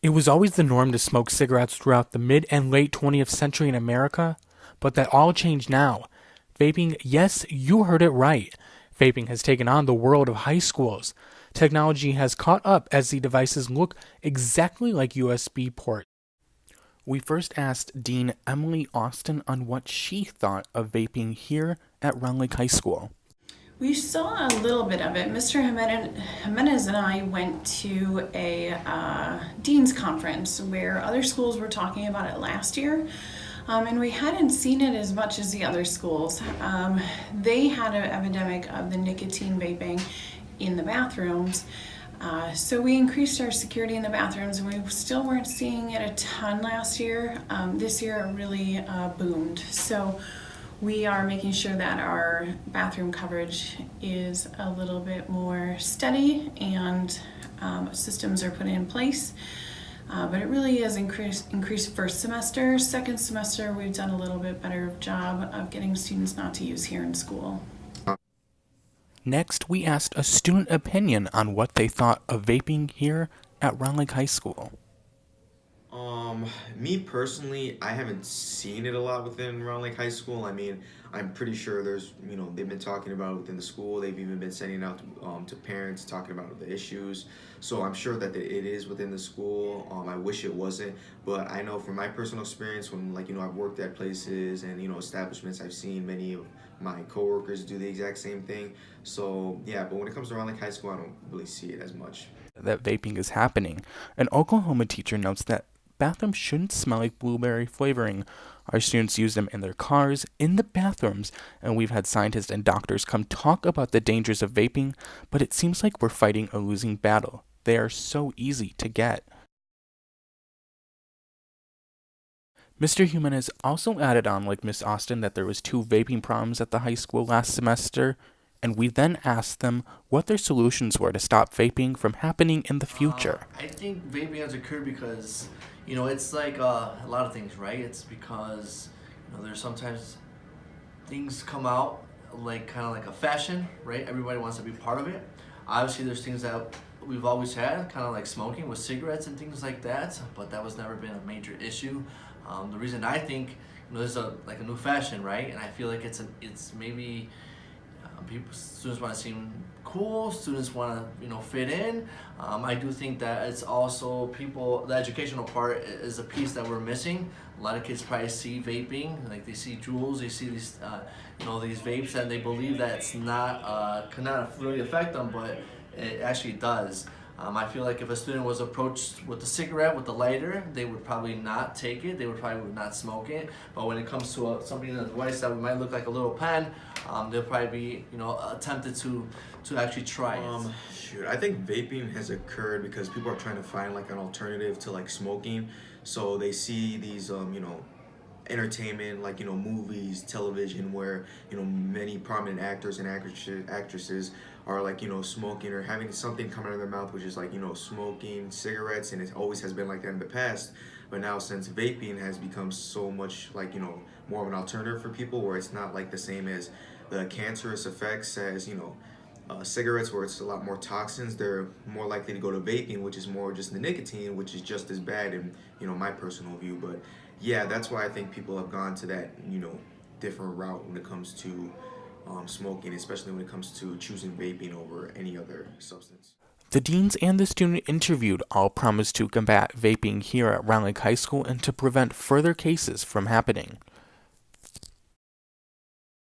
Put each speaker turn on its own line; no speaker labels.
It was always the norm to smoke cigarettes throughout the mid and late 20th century in America, but that all changed now. Vaping, yes, you heard it right. Vaping has taken on the world of high schools. Technology has caught up as the devices look exactly like USB ports. We first asked Dean Emily Austin on what she thought of vaping here at Round Lake High School.
We saw a little bit of it. Mr. Jimenez and I went to a dean's conference where other schools were talking about it last year, and we hadn't seen it as much as the other schools. They had an epidemic of the nicotine vaping in the bathrooms. So we increased our security in the bathrooms, and we still weren't seeing it a ton last year. This year it really boomed. So we are making sure that our bathroom coverage is a little bit more steady and systems are put in place. But it really is increased first semester. Second semester, we've done a little bit better job of getting students not to use here in school.
Next, we asked a student opinion on what they thought of vaping here at Round Lake High School.
Me personally, I haven't seen it a lot within Round Lake High School. I mean, I'm pretty sure they've been talking about it within the school. They've even been sending out to parents talking about the issues. So I'm sure that it is within the school. I wish it wasn't, but I know from my personal experience when I've worked at places and establishments, I've seen many of my coworkers do the exact same thing. So yeah, but when it comes to Round Lake High School, I don't really see it as much.
That vaping is happening. An Oklahoma teacher notes that bathrooms shouldn't smell like blueberry flavoring. Our students use them in their cars, in the bathrooms, and we've had scientists and doctors come talk about the dangers of vaping, but it seems like we're fighting a losing battle. They are so easy to get. Mr. Jimenez also added on, like Miss Austin, that there was 2 vaping problems at the high school last semester, and we then asked them what their solutions were to stop vaping from happening in the future.
I think vaping has occurred because, it's like a lot of things, right? It's because, there's sometimes things come out like kind of like a fashion, right? Everybody wants to be part of it. Obviously, there's things that we've always had, kind of like smoking with cigarettes and things like that, but that was never been a major issue. The reason I think, there's a new fashion, right? And I feel like it's maybe students want to seem cool. Students want to fit in. I do think that it's also the educational part is a piece that we're missing. A lot of kids probably see vaping, like they see Juuls, they see these these vapes, and they believe that it's not cannot really affect them, but it actually does. I feel like if a student was approached with a cigarette, with a lighter, they would probably not take it. They would probably not smoke it. But when it comes to something in a device that might look like a little pen, they'll probably be, tempted to actually try it.
I think vaping has occurred because people are trying to find like an alternative to like smoking. So they see these, entertainment like movies, television, where many prominent actors and actresses are like smoking or having something come out of their mouth, which is like smoking cigarettes, and it always has been like that in the past. But now since vaping has become so much like more of an alternative for people, where it's not like the same as the cancerous effects as cigarettes, where it's a lot more toxins, they're more likely to go to vaping, which is more just the nicotine, which is just as bad in my personal view. But yeah, that's why I think people have gone to that different route when it comes to smoking, especially when it comes to choosing vaping over any other substance.
The deans and the student interviewed all promised to combat vaping here at Round Lake High School and to prevent further cases from happening.